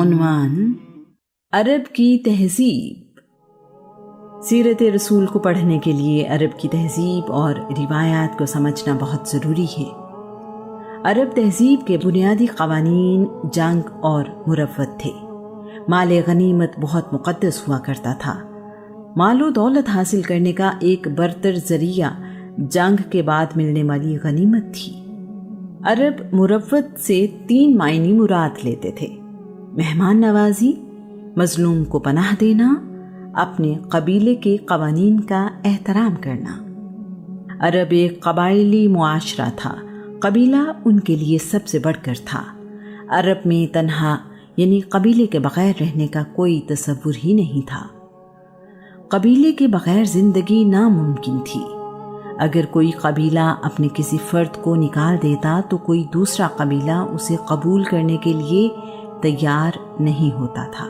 عنوان عرب کی تہذیب۔ سیرت رسول کو پڑھنے کے لیے عرب کی تہذیب اور روایات کو سمجھنا بہت ضروری ہے۔ عرب تہذیب کے بنیادی قوانین جنگ اور مروت تھے۔ مال غنیمت بہت مقدس ہوا کرتا تھا۔ مال و دولت حاصل کرنے کا ایک برتر ذریعہ جنگ کے بعد ملنے والی غنیمت تھی۔ عرب مروت سے 3 معنی مراد لیتے تھے: مہمان نوازی، مظلوم کو پناہ دینا، اپنے قبیلے کے قوانین کا احترام کرنا۔ عرب ایک قبائلی معاشرہ تھا۔ قبیلہ ان کے لیے سب سے بڑھ کر تھا۔ عرب میں تنہا یعنی قبیلے کے بغیر رہنے کا کوئی تصور ہی نہیں تھا۔ قبیلے کے بغیر زندگی ناممکن تھی۔ اگر کوئی قبیلہ اپنے کسی فرد کو نکال دیتا تو کوئی دوسرا قبیلہ اسے قبول کرنے کے لیے تیار نہیں ہوتا تھا۔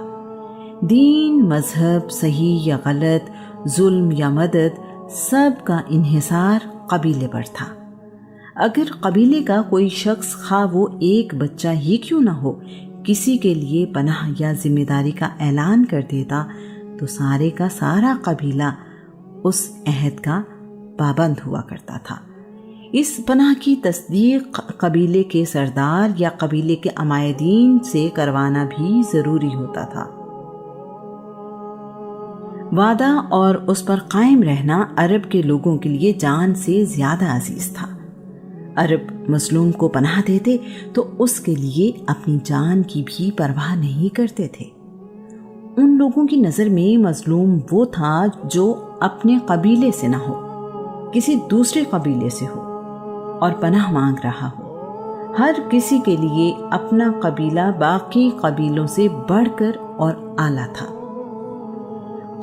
دین، مذہب، صحیح یا غلط، ظلم یا مدد، سب کا انحصار قبیلے پر تھا۔ اگر قبیلے کا کوئی شخص، خواہ وہ ایک بچہ ہی کیوں نہ ہو، کسی کے لیے پناہ یا ذمہ داری کا اعلان کر دیتا تو سارے کا سارا قبیلہ اس عہد کا پابند ہوا کرتا تھا۔ اس پناہ کی تصدیق قبیلے کے سردار یا قبیلے کے عمائدین سے کروانا بھی ضروری ہوتا تھا۔ وعدہ اور اس پر قائم رہنا عرب کے لوگوں کے لیے جان سے زیادہ عزیز تھا۔ عرب مظلوم کو پناہ دیتے تو اس کے لیے اپنی جان کی بھی پرواہ نہیں کرتے تھے۔ ان لوگوں کی نظر میں مظلوم وہ تھا جو اپنے قبیلے سے نہ ہو، کسی دوسرے قبیلے سے ہو اور پناہ مانگ رہا ہو۔ ہر کسی کے لیے اپنا قبیلہ باقی قبیلوں سے بڑھ کر اور اعلیٰ تھا۔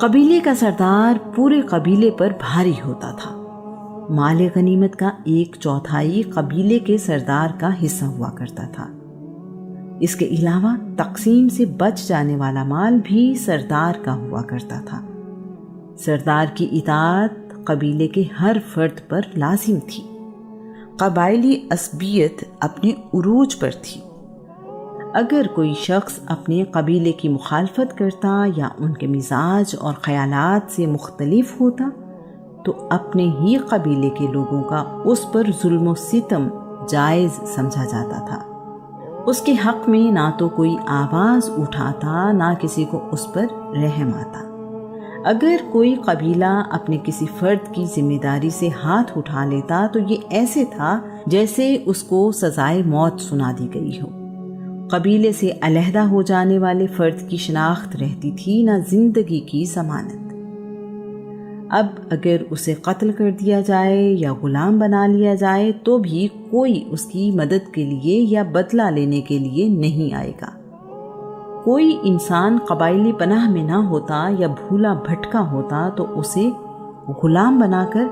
قبیلے کا سردار پورے قبیلے پر بھاری ہوتا تھا۔ مال غنیمت کا 1/4 قبیلے کے سردار کا حصہ ہوا کرتا تھا۔ اس کے علاوہ تقسیم سے بچ جانے والا مال بھی سردار کا ہوا کرتا تھا۔ سردار کی اطاعت قبیلے کے ہر فرد پر لازم تھی۔ قبائلی عصبیت اپنے عروج پر تھی۔ اگر کوئی شخص اپنے قبیلے کی مخالفت کرتا یا ان کے مزاج اور خیالات سے مختلف ہوتا تو اپنے ہی قبیلے کے لوگوں کا اس پر ظلم و ستم جائز سمجھا جاتا تھا۔ اس کے حق میں نہ تو کوئی آواز اٹھاتا، نہ کسی کو اس پر رحم آتا۔ اگر کوئی قبیلہ اپنے کسی فرد کی ذمہ داری سے ہاتھ اٹھا لیتا تو یہ ایسے تھا جیسے اس کو سزائے موت سنا دی گئی ہو۔ قبیلے سے علیحدہ ہو جانے والے فرد کی شناخت رہتی تھی، نہ زندگی کی ضمانت۔ اب اگر اسے قتل کر دیا جائے یا غلام بنا لیا جائے تو بھی کوئی اس کی مدد کے لیے یا بدلہ لینے کے لیے نہیں آئے گا۔ کوئی انسان قبائلی پناہ میں نہ ہوتا یا بھولا بھٹکا ہوتا تو اسے غلام بنا کر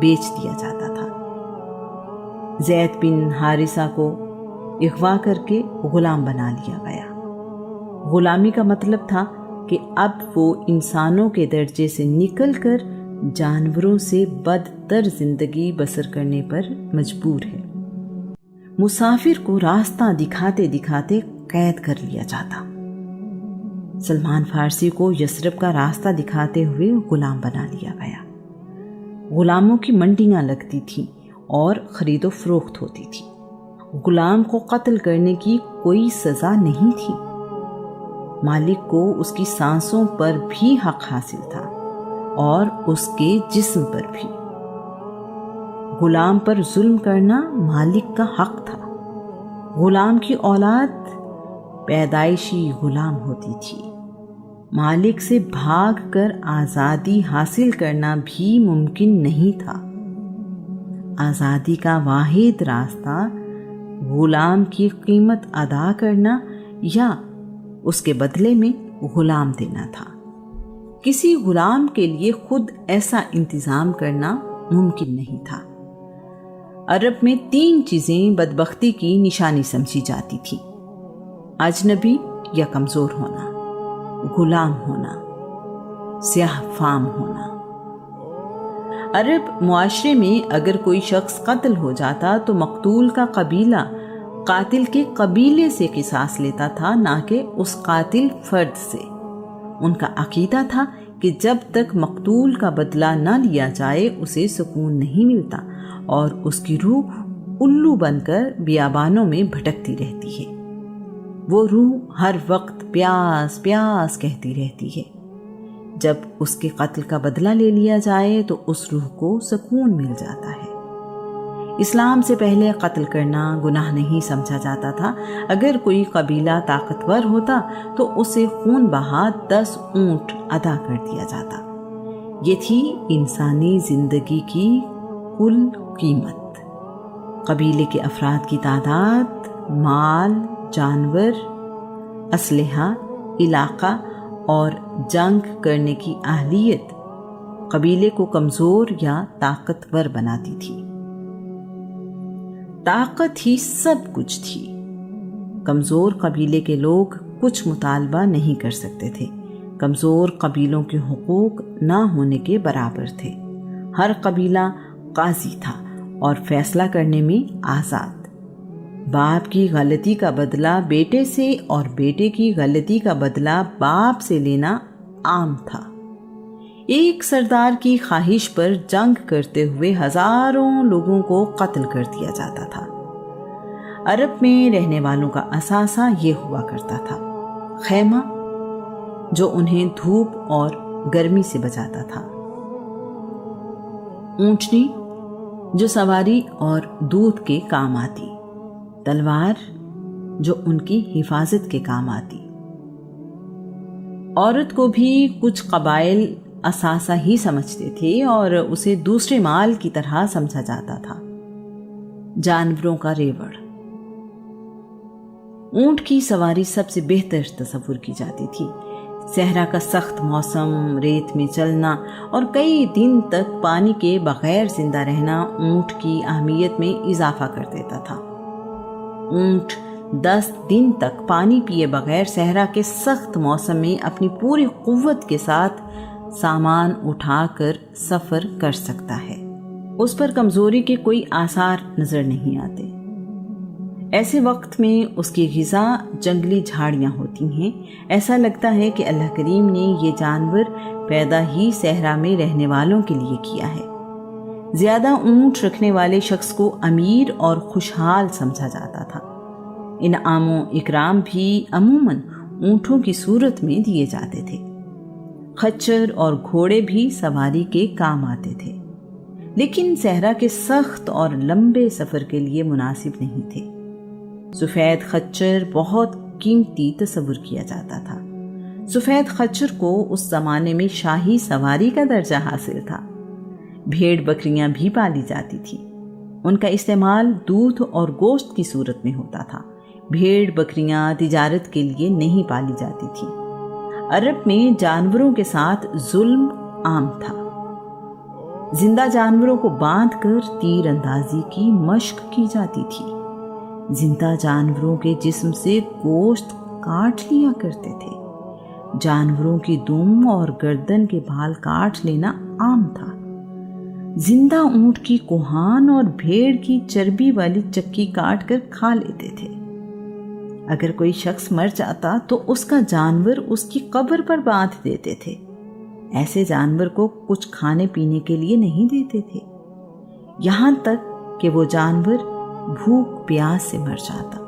بیچ دیا جاتا تھا۔ زید بن حارثہ کو اغوا کر کے غلام بنا لیا گیا۔ غلامی کا مطلب تھا کہ اب وہ انسانوں کے درجے سے نکل کر جانوروں سے بدتر زندگی بسر کرنے پر مجبور ہے۔ مسافر کو راستہ دکھاتے دکھاتے قید کر لیا جاتا۔ سلمان فارسی کو یثرب کا راستہ دکھاتے ہوئے غلام بنا لیا گیا۔ غلاموں کی منڈیاں لگتی تھیں اور خرید و فروخت ہوتی تھی۔ غلام کو قتل کرنے کی کوئی سزا نہیں تھی۔ مالک کو اس کی سانسوں پر بھی حق حاصل تھا اور اس کے جسم پر بھی۔ غلام پر ظلم کرنا مالک کا حق تھا۔ غلام کی اولاد پیدائشی غلام ہوتی تھی۔ مالک سے بھاگ کر آزادی حاصل کرنا بھی ممکن نہیں تھا۔ آزادی کا واحد راستہ غلام کی قیمت ادا کرنا یا اس کے بدلے میں غلام دینا تھا۔ کسی غلام کے لیے خود ایسا انتظام کرنا ممکن نہیں تھا۔ عرب میں 3 چیزیں بدبختی کی نشانی سمجھی جاتی تھی: اجنبی یا کمزور ہونا، غلام ہونا، سیاہ فام ہونا۔ عرب معاشرے میں اگر کوئی شخص قتل ہو جاتا تو مقتول کا قبیلہ قاتل کے قبیلے سے قصاص لیتا تھا، نہ کہ اس قاتل فرد سے۔ ان کا عقیدہ تھا کہ جب تک مقتول کا بدلہ نہ لیا جائے اسے سکون نہیں ملتا اور اس کی روح الو بن کر بیابانوں میں بھٹکتی رہتی ہے۔ وہ روح ہر وقت پیاس پیاس کہتی رہتی ہے۔ جب اس کے قتل کا بدلہ لے لیا جائے تو اس روح کو سکون مل جاتا ہے۔ اسلام سے پہلے قتل کرنا گناہ نہیں سمجھا جاتا تھا۔ اگر کوئی قبیلہ طاقتور ہوتا تو اسے خون بہا 10 اونٹ ادا کر دیا جاتا۔ یہ تھی انسانی زندگی کی کل قیمت۔ قبیلے کے افراد کی تعداد، مال، جانور، اسلحہ، علاقہ اور جنگ کرنے کی اہلیت قبیلے کو کمزور یا طاقتور بناتی تھی۔ طاقت ہی سب کچھ تھی۔ کمزور قبیلے کے لوگ کچھ مطالبہ نہیں کر سکتے تھے۔ کمزور قبیلوں کے حقوق نہ ہونے کے برابر تھے۔ ہر قبیلہ قاضی تھا اور فیصلہ کرنے میں آزاد۔ باپ کی غلطی کا بدلہ بیٹے سے اور بیٹے کی غلطی کا بدلہ باپ سے لینا عام تھا۔ ایک سردار کی خواہش پر جنگ کرتے ہوئے ہزاروں لوگوں کو قتل کر دیا جاتا تھا۔ عرب میں رہنے والوں کا اثاثہ یہ ہوا کرتا تھا: خیمہ، جو انہیں دھوپ اور گرمی سے بچاتا تھا، اونٹنی جو سواری اور دودھ کے کام آتی، تلوار جو ان کی حفاظت کے کام آتی۔ عورت کو بھی کچھ قبائل اثاثہ ہی سمجھتے تھے اور اسے دوسرے مال کی طرح سمجھا جاتا تھا۔ جانوروں کا ریوڑ، اونٹ کی سواری سب سے بہتر تصور کی جاتی تھی۔ صحرا کا سخت موسم، ریت میں چلنا اور کئی دن تک پانی کے بغیر زندہ رہنا اونٹ کی اہمیت میں اضافہ کر دیتا تھا۔ اونٹ 10 دن تک پانی پیے بغیر صحرا کے سخت موسم میں اپنی پوری قوت کے ساتھ سامان اٹھا کر سفر کر سکتا ہے۔ اس پر کمزوری کے کوئی آثار نظر نہیں آتے۔ ایسے وقت میں اس کی غذا جنگلی جھاڑیاں ہوتی ہیں۔ ایسا لگتا ہے کہ اللہ کریم نے یہ جانور پیدا ہی صحرا میں رہنے والوں کے لیے کیا ہے۔ زیادہ اونٹ رکھنے والے شخص کو امیر اور خوشحال سمجھا جاتا تھا۔ انعام و اکرام بھی عموماً اونٹوں کی صورت میں دیے جاتے تھے۔ خچر اور گھوڑے بھی سواری کے کام آتے تھے، لیکن صحرا کے سخت اور لمبے سفر کے لیے مناسب نہیں تھے۔ سفید خچر بہت قیمتی تصور کیا جاتا تھا۔ سفید خچر کو اس زمانے میں شاہی سواری کا درجہ حاصل تھا۔ بھیڑ بکریاں بھی پالی جاتی تھی۔ ان کا استعمال دودھ اور گوشت کی صورت میں ہوتا تھا۔ بھیڑ بکریاں تجارت کے لیے نہیں پالی جاتی تھی۔ عرب میں جانوروں کے ساتھ ظلم عام تھا۔ زندہ جانوروں کو باندھ کر تیر اندازی کی مشق کی جاتی تھی۔ زندہ جانوروں کے جسم سے گوشت کاٹ لیا کرتے تھے۔ جانوروں کی دم اور گردن کے بال کاٹ لینا عام تھا۔ زندہ اونٹ کی کوہان اور بھیڑ کی چربی والی چکی کاٹ کر کھا لیتے تھے۔ اگر کوئی شخص مر جاتا تو اس کا جانور اس کی قبر پر باندھ دیتے تھے۔ ایسے جانور کو کچھ کھانے پینے کے لیے نہیں دیتے تھے، یہاں تک کہ وہ جانور بھوک پیاس سے مر جاتا۔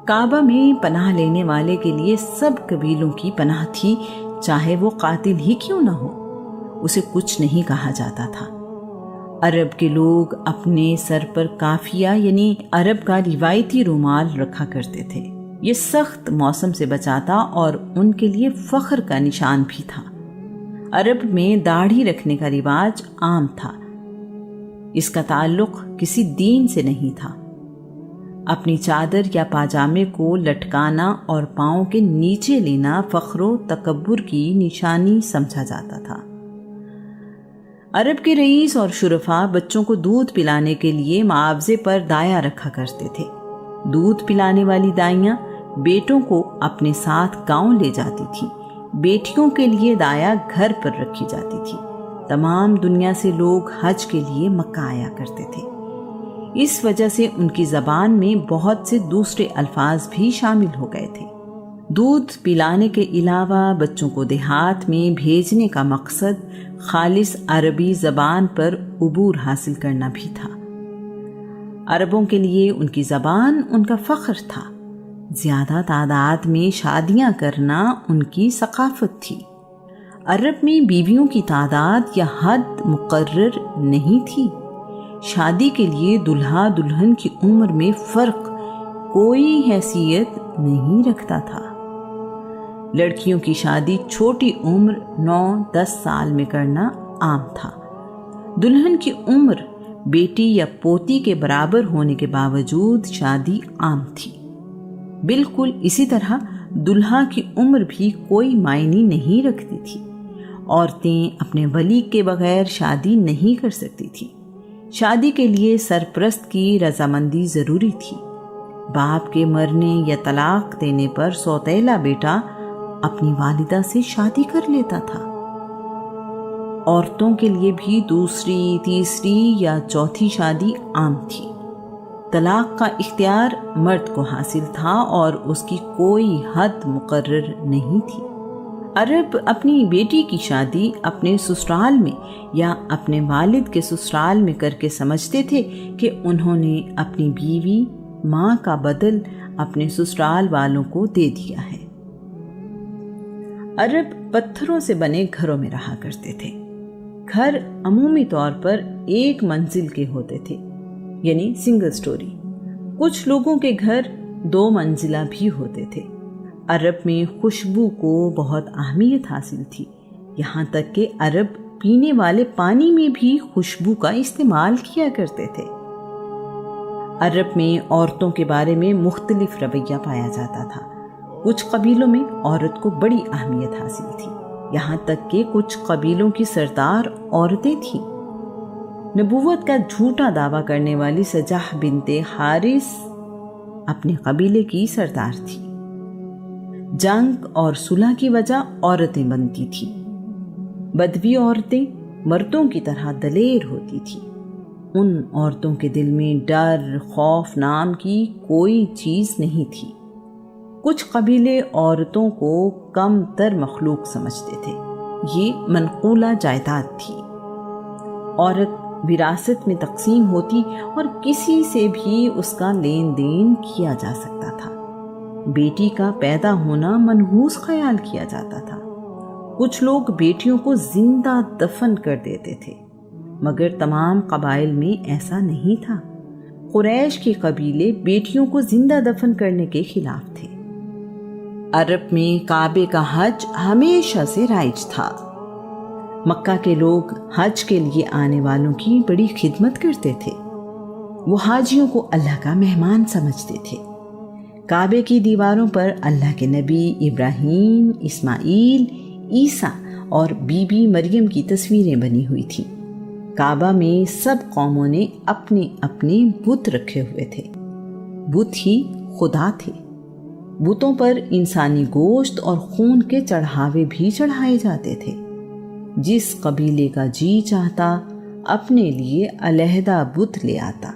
کعبہ میں پناہ لینے والے کے لیے سب قبیلوں کی پناہ تھی، چاہے وہ قاتل ہی کیوں نہ ہو۔ اسے کچھ نہیں کہا جاتا تھا۔ عرب کے لوگ اپنے سر پر کافیہ یعنی عرب کا روایتی رومال رکھا کرتے تھے۔ یہ سخت موسم سے بچاتا اور ان کے لیے فخر کا نشان بھی تھا۔ عرب میں داڑھی رکھنے کا رواج عام تھا۔ اس کا تعلق کسی دین سے نہیں تھا۔ اپنی چادر یا پاجامے کو لٹکانا اور پاؤں کے نیچے لینا فخر و تکبر کی نشانی سمجھا جاتا تھا۔ عرب کے رئیس اور شرفا بچوں کو دودھ پلانے کے لیے معاوضے پر دایا رکھا کرتے تھے۔ دودھ پلانے والی دائیاں بیٹوں کو اپنے ساتھ گاؤں لے جاتی تھیں۔ بیٹیوں کے لیے دایا گھر پر رکھی جاتی تھی۔ تمام دنیا سے لوگ حج کے لیے مکہ آیا کرتے تھے۔ اس وجہ سے ان کی زبان میں بہت سے دوسرے الفاظ بھی شامل ہو گئے تھے۔ دودھ پلانے کے علاوہ بچوں کو دیہات میں بھیجنے کا مقصد خالص عربی زبان پر عبور حاصل کرنا بھی تھا۔ عربوں کے لیے ان کی زبان ان کا فخر تھا۔ زیادہ تعداد میں شادیاں کرنا ان کی ثقافت تھی۔ عرب میں بیویوں کی تعداد یا حد مقرر نہیں تھی۔ شادی کے لیے دلہا دلہن کی عمر میں فرق کوئی حیثیت نہیں رکھتا تھا۔ لڑکیوں کی شادی چھوٹی عمر 9-10 سال میں کرنا عام تھا۔ دلہن کی عمر بیٹی یا پوتی کے برابر ہونے کے باوجود شادی عام تھی۔ بالکل اسی طرح دلہا کی عمر بھی کوئی معنی نہیں رکھتی تھی۔ عورتیں اپنے ولی کے بغیر شادی نہیں کر سکتی تھیں۔ شادی کے لیے سرپرست کی رضامندی ضروری تھی۔ باپ کے مرنے یا طلاق دینے پر سوتیلا بیٹا اپنی والدہ سے شادی کر لیتا تھا۔ عورتوں کے لیے بھی دوسری، تیسری یا چوتھی شادی عام تھی۔ طلاق کا اختیار مرد کو حاصل تھا اور اس کی کوئی حد مقرر نہیں تھی۔ عرب اپنی بیٹی کی شادی اپنے سسرال میں یا اپنے والد کے سسرال میں کر کے سمجھتے تھے کہ انہوں نے اپنی بیوی ماں کا بدل اپنے سسرال والوں کو دے دیا ہے۔ عرب پتھروں سے بنے گھروں میں رہا کرتے تھے۔ گھر عمومی طور پر ایک منزل کے ہوتے تھے، یعنی سنگل سٹوری۔ کچھ لوگوں کے گھر 2 منزلہ بھی ہوتے تھے۔ عرب میں خوشبو کو بہت اہمیت حاصل تھی، یہاں تک کہ عرب پینے والے پانی میں بھی خوشبو کا استعمال کیا کرتے تھے۔ عرب میں عورتوں کے بارے میں مختلف رویہ پایا جاتا تھا۔ کچھ قبیلوں میں عورت کو بڑی اہمیت حاصل تھی، یہاں تک کہ کچھ قبیلوں کی سردار عورتیں تھیں۔ نبوت کا جھوٹا دعویٰ کرنے والی سجاح بنت حارث اپنے قبیلے کی سردار تھی۔ جنگ اور صلح کی وجہ عورتیں بنتی تھیں۔ بدوی عورتیں مردوں کی طرح دلیر ہوتی تھیں۔ ان عورتوں کے دل میں ڈر، خوف نام کی کوئی چیز نہیں تھی۔ کچھ قبیلے عورتوں کو کم تر مخلوق سمجھتے تھے۔ یہ منقولہ جائیداد تھی۔ عورت وراثت میں تقسیم ہوتی اور کسی سے بھی اس کا لین دین کیا جا سکتا تھا۔ بیٹی کا پیدا ہونا منحوس خیال کیا جاتا تھا۔ کچھ لوگ بیٹیوں کو زندہ دفن کر دیتے تھے، مگر تمام قبائل میں ایسا نہیں تھا۔ قریش کے قبیلے بیٹیوں کو زندہ دفن کرنے کے خلاف تھے۔ عرب میں کعبے کا حج ہمیشہ سے رائج تھا۔ مکہ کے لوگ حج کے لیے آنے والوں کی بڑی خدمت کرتے تھے۔ وہ حاجیوں کو اللہ کا مہمان سمجھتے تھے۔ کعبے کی دیواروں پر اللہ کے نبی ابراہیم، اسماعیل، عیسیٰ اور بی بی مریم کی تصویریں بنی ہوئی تھیں۔ کعبہ میں سب قوموں نے اپنے اپنے بت رکھے ہوئے تھے۔ بت ہی خدا تھے۔ بتوں پر انسانی گوشت اور خون کے چڑھاوے بھی چڑھائے جاتے تھے۔ جس قبیلے کا جی چاہتا اپنے لیے علیحدہ بت لے آتا۔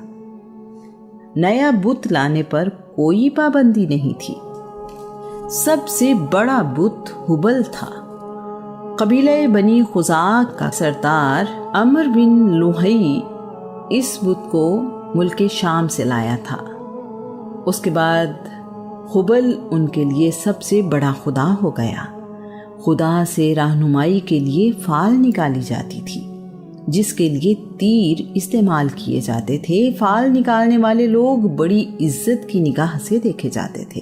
نیا بت لانے پر کوئی پابندی نہیں تھی۔ سب سے بڑا بت ہبل تھا۔ قبیلہ بنی خزاعہ کا سردار عمر بن لوہی اس بت کو ملک شام سے لایا تھا۔ اس کے بعد ہبل ان کے لیے سب سے بڑا خدا ہو گیا۔ خدا سے رہنمائی کے لیے فال نکالی جاتی تھی، جس کے لیے تیر استعمال کیے جاتے تھے۔ فال نکالنے والے لوگ بڑی عزت کی نگاہ سے دیکھے جاتے تھے۔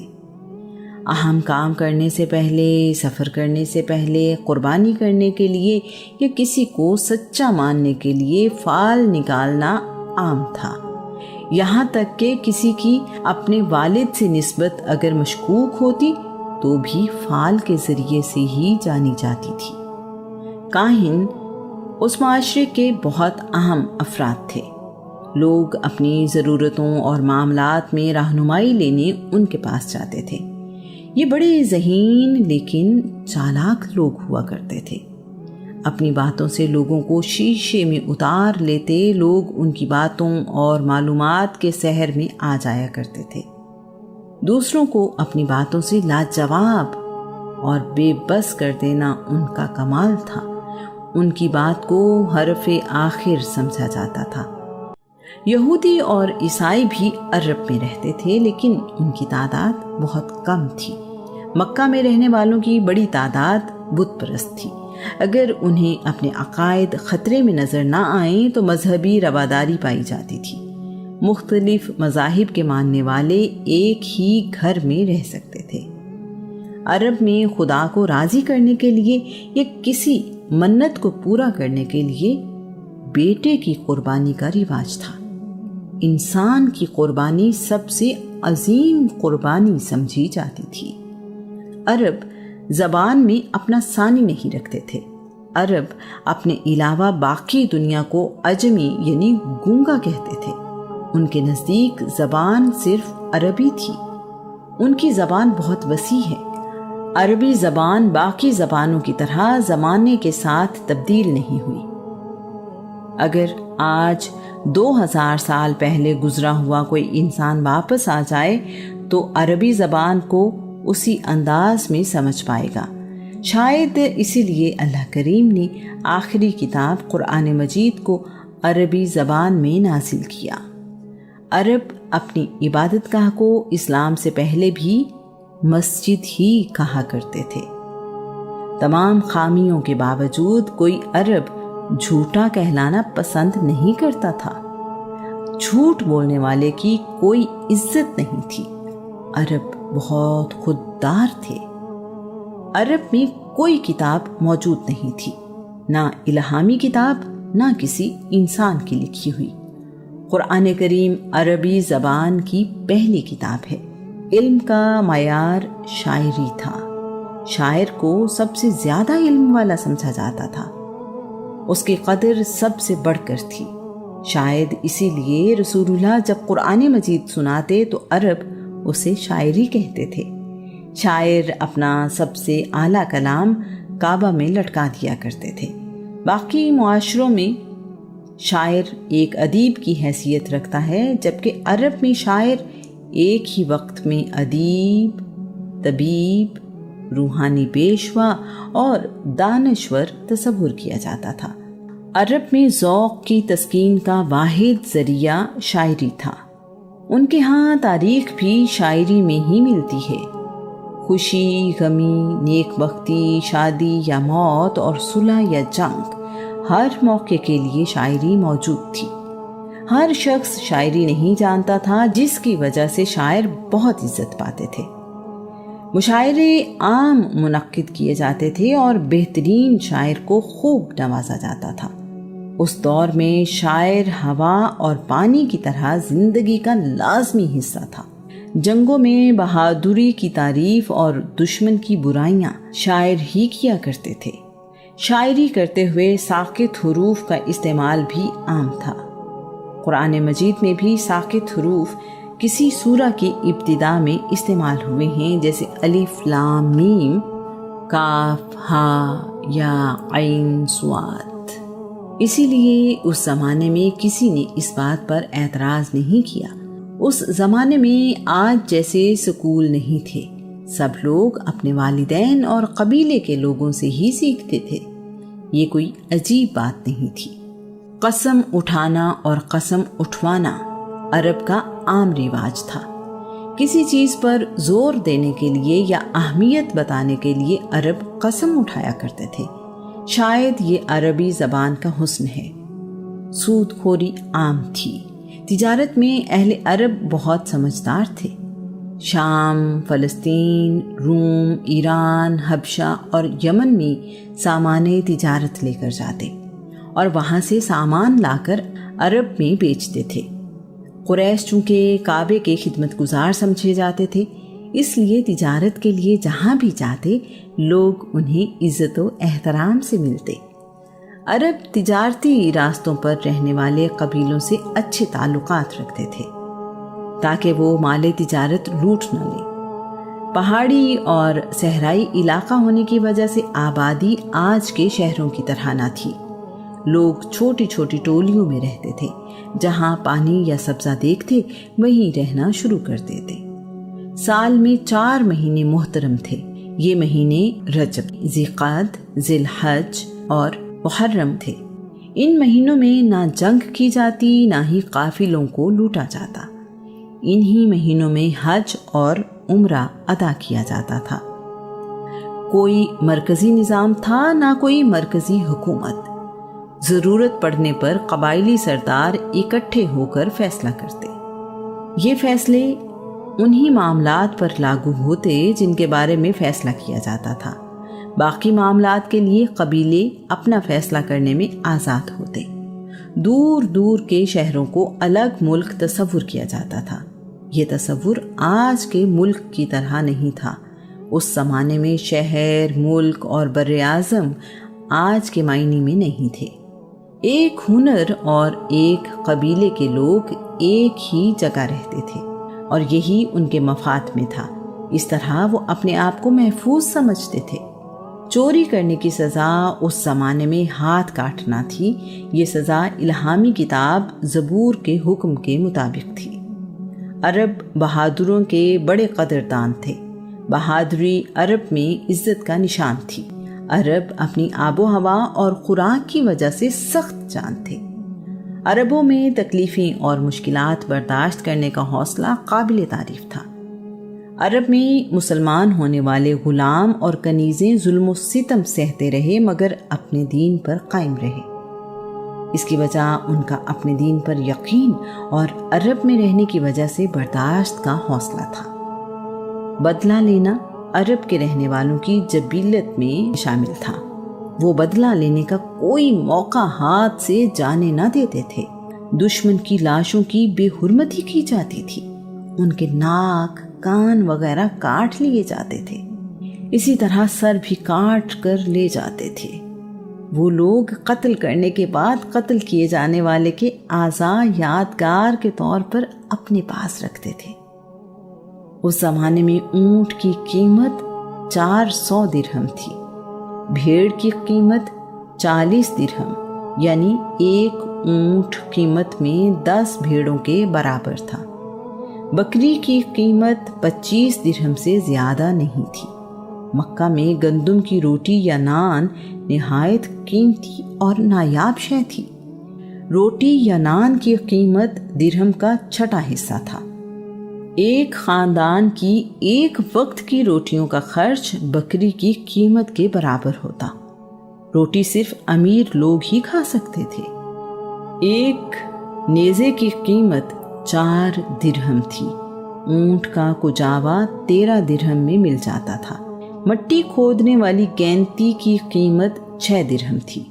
اہم کام کرنے سے پہلے، سفر کرنے سے پہلے، قربانی کرنے کے لیے یا کسی کو سچا ماننے کے لیے فال نکالنا عام تھا۔ یہاں تک کہ کسی کی اپنے والد سے نسبت اگر مشکوک ہوتی تو بھی فال کے ذریعے سے ہی جانی جاتی تھی۔ کاہن اس معاشرے کے بہت اہم افراد تھے۔ لوگ اپنی ضرورتوں اور معاملات میں رہنمائی لینے ان کے پاس جاتے تھے۔ یہ بڑے ذہین لیکن چالاک لوگ ہوا کرتے تھے۔ اپنی باتوں سے لوگوں کو شیشے میں اتار لیتے، لوگ ان کی باتوں اور معلومات کے سحر میں آ جایا کرتے تھے۔ دوسروں کو اپنی باتوں سے لاجواب اور بے بس کر دینا ان کا کمال تھا۔ ان کی بات کو حرف آخر سمجھا جاتا تھا۔ یہودی اور عیسائی بھی عرب میں رہتے تھے، لیکن ان کی تعداد بہت کم تھی۔ مکہ میں رہنے والوں کی بڑی تعداد بت پرست تھی۔ اگر انہیں اپنے عقائد خطرے میں نظر نہ آئیں تو مذہبی رواداری پائی جاتی تھی۔ مختلف مذاہب کے ماننے والے ایک ہی گھر میں رہ سکتے تھے۔ عرب میں خدا کو راضی کرنے کے لیے یا کسی منت کو پورا کرنے کے لیے بیٹے کی قربانی کا رواج تھا۔ انسان کی قربانی سب سے عظیم قربانی سمجھی جاتی تھی۔ عرب زبان میں اپنا ثانی نہیں رکھتے تھے۔ عرب اپنے علاوہ باقی دنیا کو عجمی یعنی گونگا کہتے تھے۔ ان کے نزدیک زبان صرف عربی تھی۔ ان کی زبان بہت وسیع ہے۔ عربی زبان باقی زبانوں کی طرح زمانے کے ساتھ تبدیل نہیں ہوئی۔ اگر آج 2000 سال پہلے گزرا ہوا کوئی انسان واپس آ جائے تو عربی زبان کو اسی انداز میں سمجھ پائے گا۔ شاید اسی لیے اللہ کریم نے آخری کتاب قرآن مجید کو عربی زبان میں نازل کیا۔ عرب اپنی عبادت گاہ کو اسلام سے پہلے بھی مسجد ہی کہا کرتے تھے۔ تمام خامیوں کے باوجود کوئی عرب جھوٹا کہلانا پسند نہیں کرتا تھا۔ جھوٹ بولنے والے کی کوئی عزت نہیں تھی۔ عرب بہت خوددار تھے۔ عرب میں کوئی کتاب موجود نہیں تھی، نہ الہامی کتاب نہ کسی انسان کی لکھی ہوئی۔ قرآن کریم عربی زبان کی پہلی کتاب ہے۔ علم کا معیار شاعری تھا۔ شاعر کو سب سے زیادہ علم والا سمجھا جاتا تھا۔ اس کی قدر سب سے بڑھ کر تھی۔ شاید اسی لیے رسول اللہ جب قرآن مجید سناتے تو عرب اسے شاعری کہتے تھے۔ شاعر اپنا سب سے اعلیٰ کلام کعبہ میں لٹکا دیا کرتے تھے۔ باقی معاشروں میں شاعر ایک ادیب کی حیثیت رکھتا ہے، جبکہ عرب میں شاعر ایک ہی وقت میں ادیب، طبیب، روحانی پیشوا اور دانشور تصور کیا جاتا تھا۔ عرب میں ذوق کی تسکین کا واحد ذریعہ شاعری تھا۔ ان کے ہاں تاریخ بھی شاعری میں ہی ملتی ہے۔ خوشی، غمی، نیک بختی، شادی یا موت اور صلح یا جنگ، ہر موقع کے لیے شاعری موجود تھی۔ ہر شخص شاعری نہیں جانتا تھا، جس کی وجہ سے شاعر بہت عزت پاتے تھے۔ مشاعرے عام منعقد کیے جاتے تھے اور بہترین شاعر کو خوب نوازا جاتا تھا۔ اس دور میں شاعر ہوا اور پانی کی طرح زندگی کا لازمی حصہ تھا۔ جنگوں میں بہادری کی تعریف اور دشمن کی برائیاں شاعر ہی کیا کرتے تھے۔ شاعری کرتے ہوئے ساکت حروف کا استعمال بھی عام تھا۔ قرآن مجید میں بھی ساکت حروف کسی سورہ کی ابتدا میں استعمال ہوئے ہیں، جیسے الف لام میم، کاف ہا یا عین صاد۔ اسی لیے اس زمانے میں کسی نے اس بات پر اعتراض نہیں کیا۔ اس زمانے میں آج جیسے سکول نہیں تھے۔ سب لوگ اپنے والدین اور قبیلے کے لوگوں سے ہی سیکھتے تھے۔ یہ کوئی عجیب بات نہیں تھی۔ قسم اٹھانا اور قسم اٹھوانا عرب کا عام رواج تھا۔ کسی چیز پر زور دینے کے لیے یا اہمیت بتانے کے لیے عرب قسم اٹھایا کرتے تھے۔ شاید یہ عربی زبان کا حسن ہے۔ سود خوری عام تھی۔ تجارت میں اہل عرب بہت سمجھدار تھے۔ شام، فلسطین، روم، ایران، حبشہ اور یمن میں سامان تجارت لے کر جاتے اور وہاں سے سامان لا کر عرب میں بیچتے تھے۔ قریش چونکہ کعبے کے خدمت گزار سمجھے جاتے تھے، اس لیے تجارت کے لیے جہاں بھی جاتے لوگ انہیں عزت و احترام سے ملتے۔ عرب تجارتی راستوں پر رہنے والے قبیلوں سے اچھے تعلقات رکھتے تھے تاکہ وہ مال تجارت لوٹ نہ لیں۔ پہاڑی اور صحرائی علاقہ ہونے کی وجہ سے آبادی آج کے شہروں کی طرح نہ تھی۔ لوگ چھوٹی چھوٹی ٹولیوں میں رہتے تھے، جہاں پانی یا سبزہ دیکھتے وہیں رہنا شروع کر دیتے۔ سال میں 4 مہینے محترم تھے۔ یہ مہینے رجب، ذی-قعد، ذی الحج اور محرم تھے۔ ان مہینوں میں نہ جنگ کی جاتی، نہ ہی قافلوں کو لوٹا جاتا۔ انہی مہینوں میں حج اور عمرہ ادا کیا جاتا تھا۔ کوئی مرکزی نظام تھا، نہ کوئی مرکزی حکومت۔ ضرورت پڑنے پر قبائلی سردار اکٹھے ہو کر فیصلہ کرتے۔ یہ فیصلے انہی معاملات پر لاگو ہوتے جن کے بارے میں فیصلہ کیا جاتا تھا۔ باقی معاملات کے لیے قبیلے اپنا فیصلہ کرنے میں آزاد ہوتے۔ دور دور کے شہروں کو الگ ملک تصور کیا جاتا تھا۔ یہ تصور آج کے ملک کی طرح نہیں تھا۔ اس زمانے میں شہر، ملک اور بر اعظم آج کے معنی میں نہیں تھے۔ ایک ہنر اور ایک قبیلے کے لوگ ایک ہی جگہ رہتے تھے اور یہی ان کے مفاد میں تھا۔ اس طرح وہ اپنے آپ کو محفوظ سمجھتے تھے۔ چوری کرنے کی سزا اس زمانے میں ہاتھ کاٹنا تھی۔ یہ سزا الہامی کتاب زبور کے حکم کے مطابق تھی۔ عرب بہادروں کے بڑے قدردان تھے۔ بہادری عرب میں عزت کا نشان تھی۔ عرب اپنی آب و ہوا اور خوراک کی وجہ سے سخت جان تھے۔ عربوں میں تکلیفیں اور مشکلات برداشت کرنے کا حوصلہ قابل تعریف تھا۔ عرب میں مسلمان ہونے والے غلام اور کنیزیں ظلم و ستم سہتے رہے، مگر اپنے دین پر قائم رہے۔ اس کی وجہ ان کا اپنے دین پر یقین اور عرب میں رہنے کی وجہ سے برداشت کا حوصلہ تھا۔ بدلہ لینا عرب کے رہنے والوں کی جبلت میں شامل تھا۔ وہ بدلہ لینے کا کوئی موقع ہاتھ سے جانے نہ دیتے تھے۔ دشمن کی لاشوں کی بے حرمتی کی جاتی تھی۔ ان کے ناک، کان وغیرہ کاٹ لیے جاتے تھے۔ اسی طرح سر بھی کاٹ کر لے جاتے تھے۔ وہ لوگ قتل کرنے کے بعد قتل کیے جانے والے کے اعضاء یادگار کے طور پر اپنے پاس رکھتے تھے۔ اس زمانے میں اونٹ کی قیمت 400 درہم تھی۔ بھیڑ کی قیمت 40 درہم، یعنی ایک اونٹ قیمت میں 10 بھیڑوں کے برابر تھا۔ بکری کی قیمت 25 درہم سے زیادہ نہیں تھی۔ مکہ میں گندم کی روٹی یا نان نہایت قیمتی اور نایاب شے تھی۔ روٹی یا نان کی قیمت درہم کا 6واں حصہ تھا۔ ایک خاندان کی ایک وقت کی روٹیوں کا خرچ بکری کی قیمت کے برابر ہوتا۔ روٹی صرف امیر لوگ ہی کھا سکتے تھے۔ ایک نیزے کی قیمت 4 درہم تھی۔ اونٹ کا کجاوا 13 درہم میں مل جاتا تھا۔ مٹی کھودنے والی گینتی کی قیمت 6 درہم تھی۔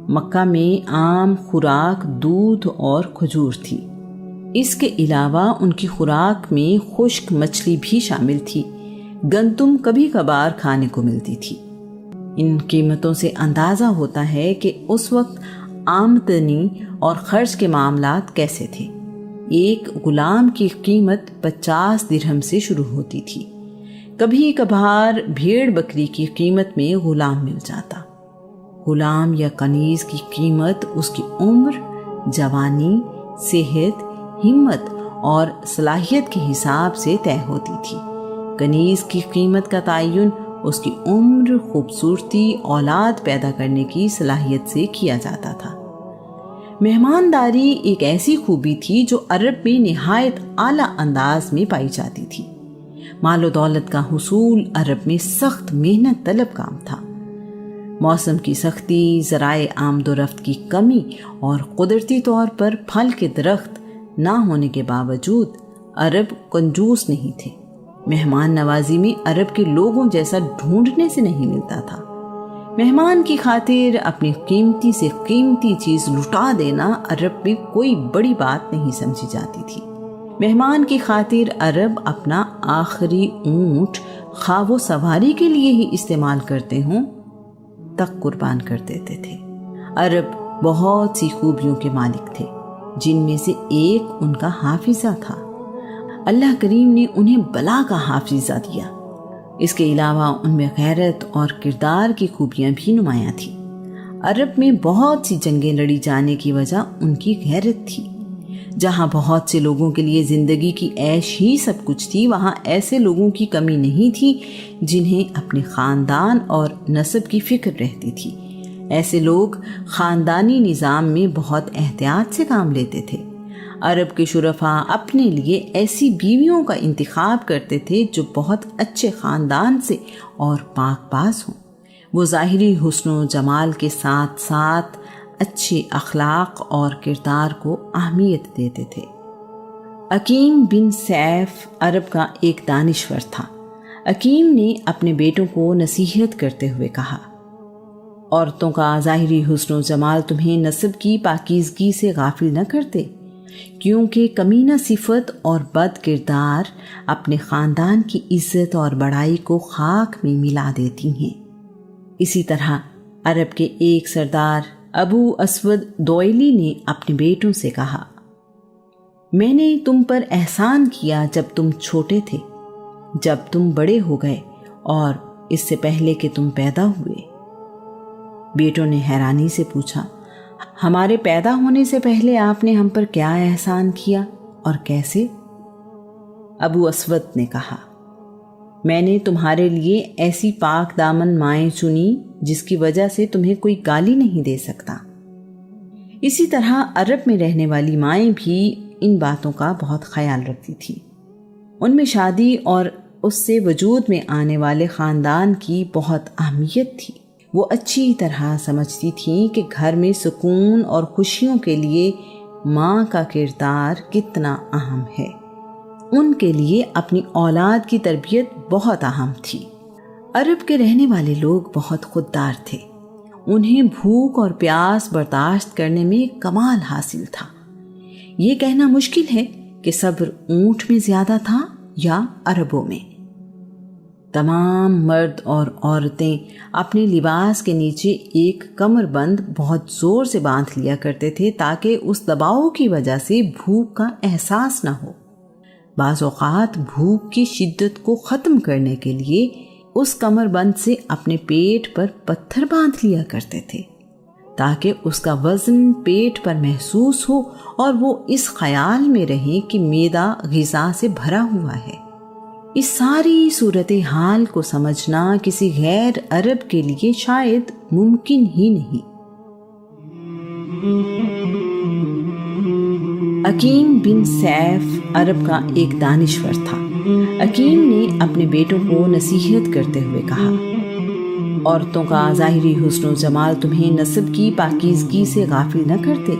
مکہ میں عام خوراک دودھ اور کھجور تھی۔ اس کے علاوہ ان کی خوراک میں خشک مچھلی بھی شامل تھی۔ گندم کبھی کبھار کھانے کو ملتی تھی۔ ان قیمتوں سے اندازہ ہوتا ہے کہ اس وقت آمدنی اور خرچ کے معاملات کیسے تھے۔ ایک غلام کی قیمت 50 درہم سے شروع ہوتی تھی۔ کبھی کبھار بھیڑ بکری کی قیمت میں غلام مل جاتا۔ غلام یا کنیز کی قیمت اس کی عمر، جوانی، صحت، ہمت اور صلاحیت کے حساب سے طے ہوتی تھی۔ کنیز کی قیمت کا تعین اس کی عمر، خوبصورتی، اولاد پیدا کرنے کی صلاحیت سے کیا جاتا تھا۔ مہمانداری ایک ایسی خوبی تھی جو عرب میں نہایت اعلیٰ انداز میں پائی جاتی تھی۔ مال و دولت کا حصول عرب میں سخت محنت طلب کام تھا۔ موسم کی سختی، ذرائع آمد و رفت کی کمی اور قدرتی طور پر پھل کے درخت نہ ہونے کے باوجود عرب کنجوس نہیں تھے۔ مہمان نوازی میں عرب کے لوگوں جیسا ڈھونڈنے سے نہیں ملتا تھا۔ مہمان کی خاطر اپنی قیمتی سے قیمتی چیز لٹا دینا عرب میں کوئی بڑی بات نہیں سمجھی جاتی تھی۔ مہمان کی خاطر عرب اپنا آخری اونٹ خواہ و سواری کے لیے ہی استعمال کرتے ہوں تک قربان کر دیتے تھے۔ عرب بہت سی خوبیوں کے مالک تھے، جن میں سے ایک ان کا حافظہ تھا۔ اللہ کریم نے انہیں بلا کا حافظہ دیا۔ اس کے علاوہ ان میں غیرت اور کردار کی خوبیاں بھی نمایاں تھیں۔ عرب میں بہت سی جنگیں لڑی جانے کی وجہ ان کی غیرت تھی۔ جہاں بہت سے لوگوں کے لیے زندگی کی عیش ہی سب کچھ تھی، وہاں ایسے لوگوں کی کمی نہیں تھی جنہیں اپنے خاندان اور نسب کی فکر رہتی تھی۔ ایسے لوگ خاندانی نظام میں بہت احتیاط سے کام لیتے تھے۔ عرب کے شرفاء اپنے لیے ایسی بیویوں کا انتخاب کرتے تھے جو بہت اچھے خاندان سے اور پاک باز ہوں۔ وہ ظاہری حسن و جمال کے ساتھ ساتھ اچھے اخلاق اور کردار کو اہمیت دیتے تھے۔ عقیم بن سیف عرب کا ایک دانشور تھا۔ عقیم نے اپنے بیٹوں کو نصیحت کرتے ہوئے کہا، عورتوں کا ظاہری حسن و جمال تمہیں نسب کی پاکیزگی سے غافل نہ کرتے، کیونکہ کمینہ صفت اور بد کردار اپنے خاندان کی عزت اور بڑائی کو خاک میں ملا دیتی ہیں۔ اسی طرح عرب کے ایک سردار ابو اسود دوئلی نے اپنے بیٹوں سے کہا، میں نے تم پر احسان کیا جب تم چھوٹے تھے، جب تم بڑے ہو گئے اور اس سے پہلے کہ تم پیدا ہوئے۔ بیٹوں نے حیرانی سے پوچھا، ہمارے پیدا ہونے سے پہلے آپ نے ہم پر کیا احسان کیا اور کیسے؟ ابو اسود نے کہا، میں نے تمہارے لیے ایسی پاک دامن مائیں چنی جس کی وجہ سے تمہیں کوئی گالی نہیں دے سکتا۔ اسی طرح عرب میں رہنے والی مائیں بھی ان باتوں کا بہت خیال رکھتی تھیں۔ ان میں شادی اور اس سے وجود میں آنے والے خاندان کی بہت اہمیت تھی۔ وہ اچھی طرح سمجھتی تھیں کہ گھر میں سکون اور خوشیوں کے لیے ماں کا کردار کتنا اہم ہے۔ ان کے لیے اپنی اولاد کی تربیت بہت اہم تھی۔ عرب کے رہنے والے لوگ بہت خوددار تھے۔ انہیں بھوک اور پیاس برداشت کرنے میں کمال حاصل تھا۔ یہ کہنا مشکل ہے کہ صبر اونٹ میں زیادہ تھا یا عربوں میں۔ تمام مرد اور عورتیں اپنے لباس کے نیچے ایک کمر بند بہت زور سے باندھ لیا کرتے تھے تاکہ اس دباؤ کی وجہ سے بھوک کا احساس نہ ہو۔ بعض اوقات بھوک کی شدت کو ختم کرنے کے لیے اس کمر بند سے اپنے پیٹ پر پتھر باندھ لیا کرتے تھے تاکہ اس کا وزن پیٹ پر محسوس ہو اور وہ اس خیال میں رہے کہ معدہ غذا سے بھرا ہوا ہے۔ اس ساری صورتحال کو سمجھنا کسی غیر عرب کے لیے شاید ممکن ہی نہیں۔ عقیم بن سیف عرب کا ایک دانشور تھا۔ عقیم نے اپنے بیٹوں کو نصیحت کرتے ہوئے کہا، عورتوں کا ظاہری حسن و جمال تمہیں نسب کی پاکیزگی سے غافل نہ کرتے،